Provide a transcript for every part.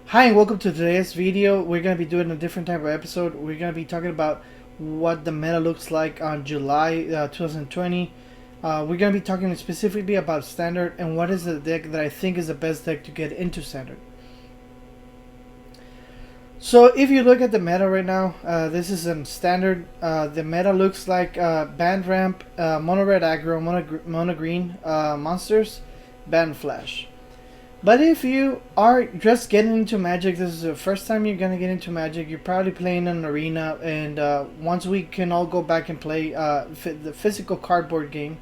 Hi and welcome to today's video. We're going to be doing a different type of episode. We're going to be talking about what the meta looks like on July 2020. We're going to be talking specifically about Standard and what is the deck that I think is the best deck to get into Standard. So if you look at the meta right now, this is in Standard. The meta looks like Band Ramp, Mono Red Aggro, Mono Green monsters, Band Flash. But if you are just getting into Magic, this is the first time you're going to get into Magic, you're probably playing in an arena, and once we can all go back and play the physical cardboard game,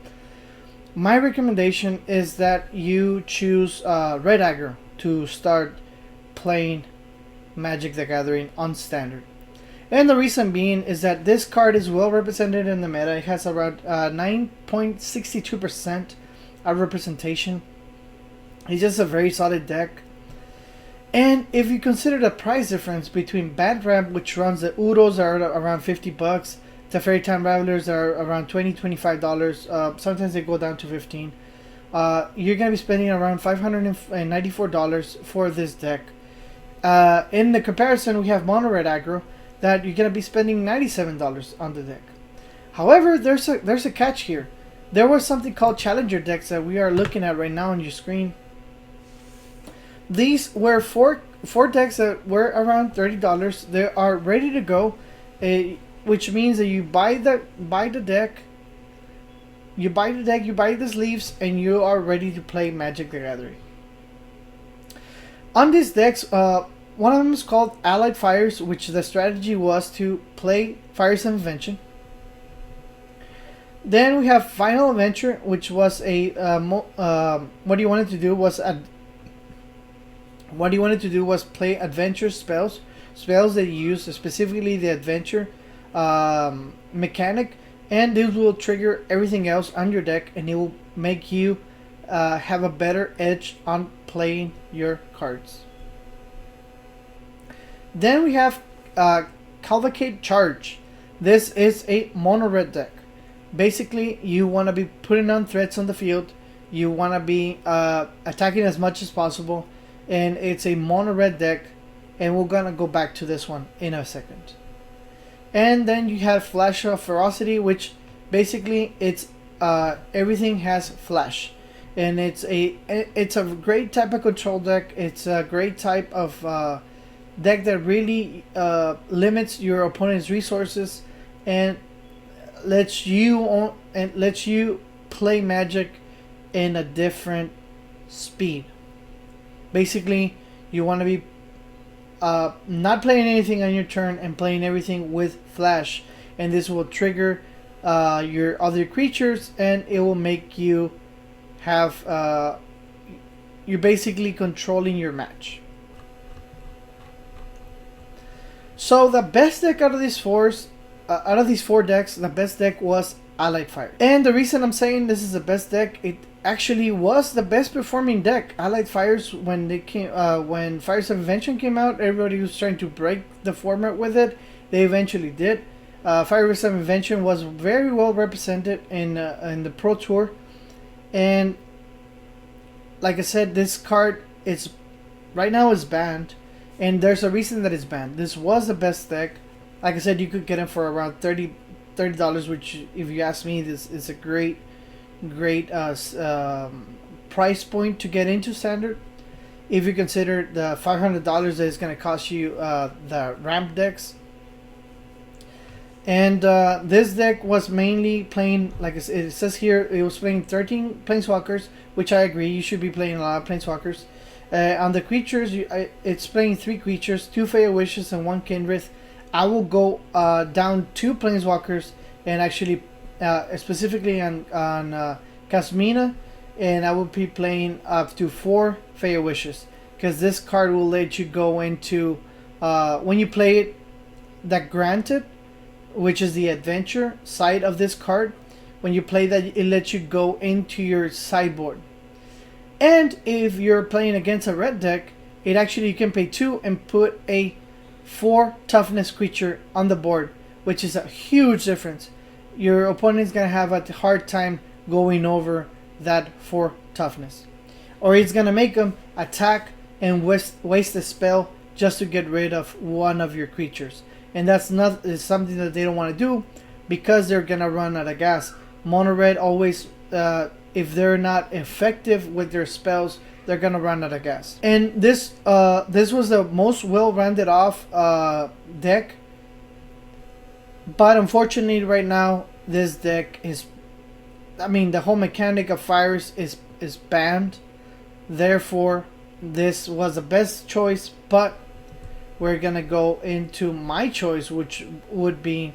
my recommendation is that you choose Red Aggro to start playing Magic the Gathering on Standard. And the reason being is that this card is well represented in the meta. It has around 9.62% of representation. It's just a very solid deck. And if you consider the price difference between Band Ramp, which runs the Uros are around $50, the Fairy Time Ravelers are around $20-$25. Sometimes they go down to $15. You're going to be spending around $594 for this deck. In the comparison, we have Mono Red Aggro that you're going to be spending $97 on the deck. However, there's a catch here. There was something called Challenger decks that we are looking at right now on your screen. These were four decks that were around $30. They are ready to go, which means that you buy the deck, you buy the sleeves, and you are ready to play Magic the Gathering. On these decks, one of them is called Allied Fires, which the strategy was to play Fires of Invention. Then we have Final Adventure, which was what you wanted to do was play adventure spells that you use specifically the adventure mechanic, and this will trigger everything else on your deck, and it will make you have a better edge on playing your cards. Then we have Cavalcade Charge. This is a mono red deck. Basically, you want to be putting on threats on the field. You want to be attacking as much as possible. And it's a mono red deck. And we're going to go back to this one in a second. And then you have Flash of Ferocity, which basically it's everything has flash. And it's a great type of control deck. It's a great type of deck that really limits your opponent's resources and lets you play Magic in a different speed. Basically, you want to be not playing anything on your turn and playing everything with flash, and this will trigger your other creatures, and it will make you have you're basically controlling your match. So the best deck out of these four decks, the best deck was Allied Fire. And the reason I'm saying this is the best deck, it actually was the best performing deck. Allied Fires, when Fires of Invention came out, everybody was trying to break the format with it. They eventually did. Fires of Invention was very well represented in the Pro Tour. And like I said, this card right now is banned. And there's a reason that it's banned. This was the best deck. Like I said, you could get it for around $30, which, if you ask me, this is a great price point to get into Standard. If you consider the $500 that it's going to cost you the ramp decks. And this deck was mainly playing, like it says here, it was playing 13 Planeswalkers, which I agree, you should be playing a lot of Planeswalkers. On the creatures, it's playing 3 creatures, 2 Fey Wishes and 1 Kindred. I will go down 2 Planeswalkers and actually specifically on Casmina, and I will be playing up to 4 Fey Wishes, because this card will let you go into when you play it, that Granted, which is the adventure side of this card. When you play that, it lets you go into your sideboard. And if you're playing against a red deck, it actually, you can pay 2 and put a 4 toughness creature on the board, which is a huge difference. Your opponent's gonna have a hard time going over that 4 toughness, or it's gonna make them attack and waste the spell just to get rid of one of your creatures. And that's not is something that they don't want to do because they're gonna run out of gas. Mono red always, if they're not effective with their spells, they're gonna run out of gas. And this was the most well-rounded off deck. But unfortunately, right now, this deck is, I mean, the whole mechanic of fires is banned. Therefore, this was the best choice, but we're gonna go into my choice, which would be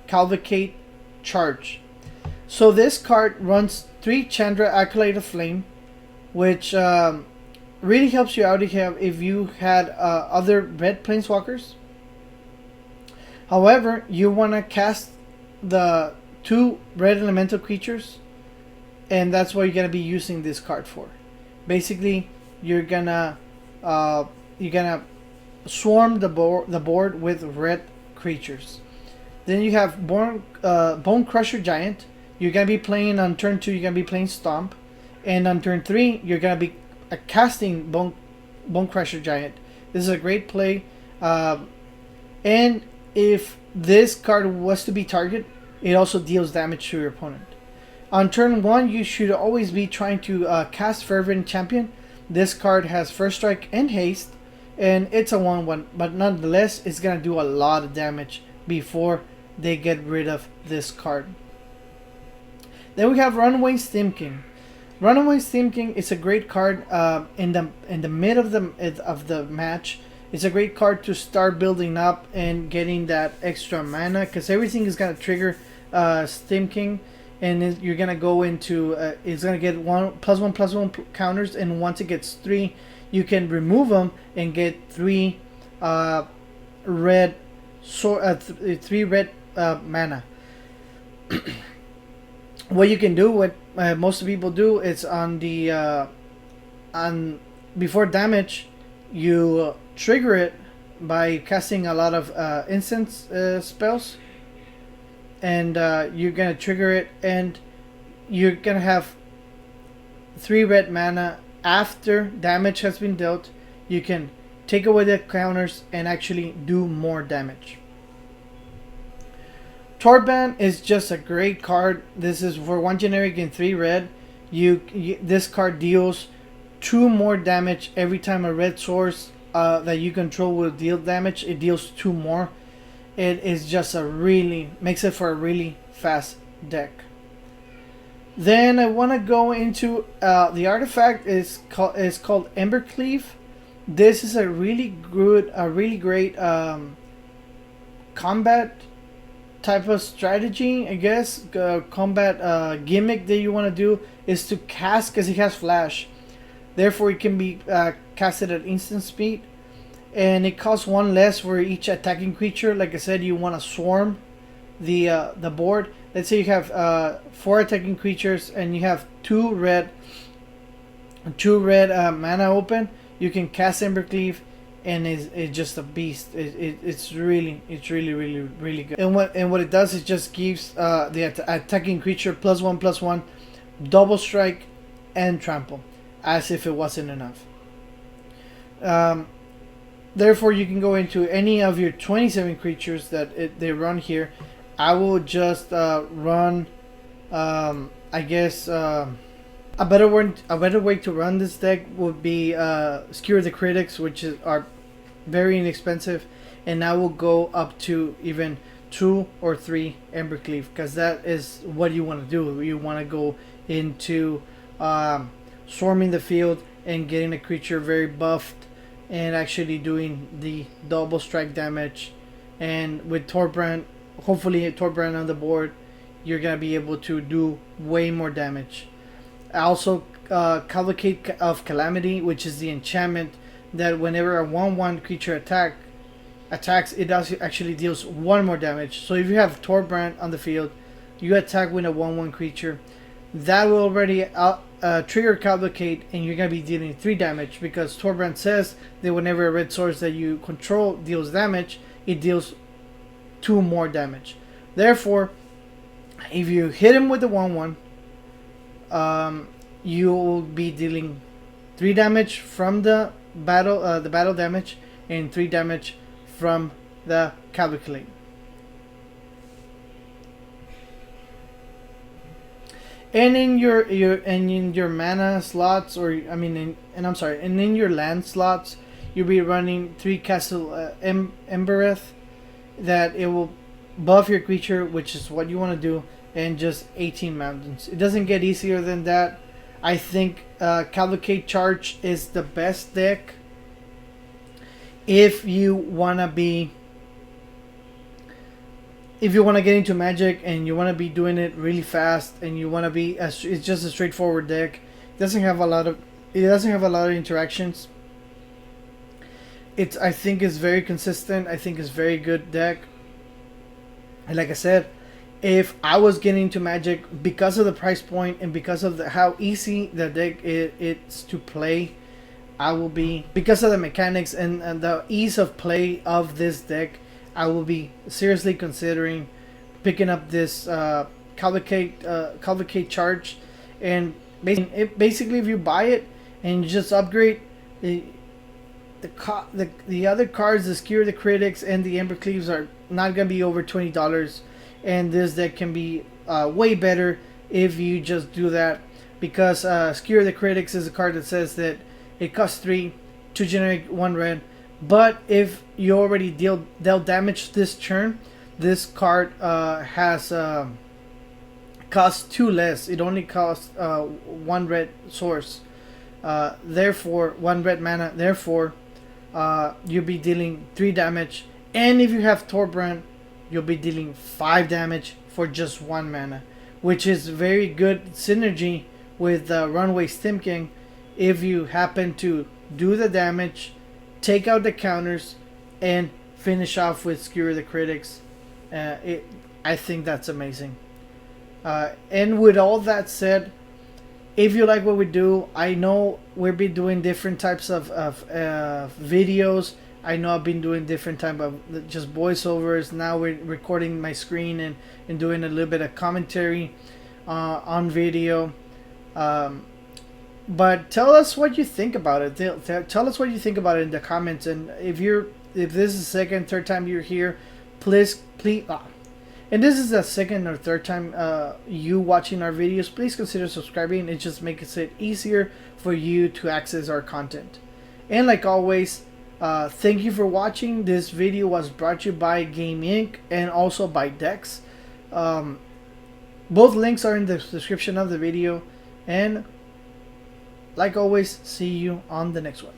Cavalcade Charge. So this card runs 3 Chandra Acolyte of Flame, which really helps you out if you had other red planeswalkers. However, you want to cast the 2 red elemental creatures, and that's what you're gonna be using this card for. Basically, you're gonna swarm the board with red creatures. Then you have Bone Crusher Giant. You're gonna be playing on turn 2. You're gonna be playing Stomp, and on turn 3 you're gonna be casting Bone Crusher Giant. This is a great play, and if this card was to be targeted, it also deals damage to your opponent. On turn 1, you should always be trying to cast Fervent Champion. This card has First Strike and Haste, and it's a 1/1, but nonetheless, it's going to do a lot of damage before they get rid of this card. Then we have Runaway Steam King. Runaway Steam King is a great card in the mid of the match. It's a great card to start building up and getting that extra mana, because everything is going to trigger Steam King, and you're going to go into, it's going to get +1/+1 counters, and once it gets 3, you can remove them and get 3 red mana. What you can do, what most people do, is on before damage, you trigger it by casting a lot of instance spells, and you're gonna trigger it, and you're gonna have 3 red mana. After damage has been dealt, you can take away the counters and actually do more damage. Torban is just a great card. This is for 1 generic and 3 red. This card deals 2 more damage every time a red source that you control will deal damage. It deals 2 more. It is just makes it for a really fast deck. Then I want to go into the artifact is called Embercleave. This is a really great combat type of strategy, I guess. Combat gimmick that you want to do is to cast, because it has flash. Therefore, it can be casted at instant speed, and it costs 1 less for each attacking creature. Like I said, you want to swarm the board. Let's say you have 4 attacking creatures and you have 2 red mana open. You can cast Embercleave, and it's just a beast. It's really good. And what it does is just gives the attacking creature +1/+1, double strike, and trample, as if it wasn't enough. Therefore, you can go into any of your 27 creatures that they run here. I will just run, I guess, a better way to run this deck would be Skewer the Critics, which are very inexpensive, and I will go up to even 2 or 3 Embercleave, because that is what you want to do. You want to go into swarming the field and getting a creature very buffed and actually doing the double strike damage. And with Torbrand, hopefully Torbrand on the board, you're going to be able to do way more damage. Also, Cavalcade of Calamity, which is the enchantment that whenever a 1/1 creature attacks, it actually deals 1 more damage. So if you have Torbrand on the field, you attack with a 1/1 creature, that will already trigger Cavalcade, and you're going to be dealing 3 damage, because Torbrand says that whenever a red source that you control deals damage, it deals 2 more damage. Therefore, if you hit him with the 1/1, you will be dealing 3 damage from the battle damage, and 3 damage from the Cavalcade. And in your mana slots, or I mean, and in your land slots, you'll be running 3 Castle Embereth, that it will buff your creature, which is what you want to do, and just 18 mountains. It doesn't get easier than that. I think Cavalcade Charge is the best deck if you wanna get into Magic and you wanna be doing it really fast, and you wanna be it's just a straightforward deck. It doesn't have a lot of interactions. I think it's very consistent. I think it's very good deck. And like I said, if I was getting into Magic because of the price point and because of how easy the deck it's to play, I will be, because of the mechanics and the ease of play of this deck, I will be seriously considering picking up this Cavalcade Charge. And basically, if you buy it and you just upgrade the other cards, the Skewer the Critics and the Embercleaves, are not gonna be over $20, and this deck can be way better if you just do that, because Skewer the Critics is a card that says that it costs 3 to generate 1 red, but if you already dealt damage this turn, this card has costs 2 less. It only costs 1 red source, therefore 1 red mana. Therefore, you'll be dealing 3 damage, and if you have Torbrand, you'll be dealing 5 damage for just 1 mana, which is very good synergy with Runaway Stimking. If you happen to do the damage, take out the counters, and finish off with Skewer the Critics, I think that's amazing. And with all that said, if you like what we do, I know we'll be doing different types of videos. I know I've been doing different type of just voiceovers. Now we're recording my screen and doing a little bit of commentary on video. But tell us what you think about it. Tell us what you think about it in the comments. And if this is the second, third time you're here, please. And this is the second or third time you watching our videos, please consider subscribing. It just makes it easier for you to access our content. And like always, thank you for watching. This video was brought to you by Game Inc. and also by Decks. Both links are in the description of the video. And like always, see you on the next one.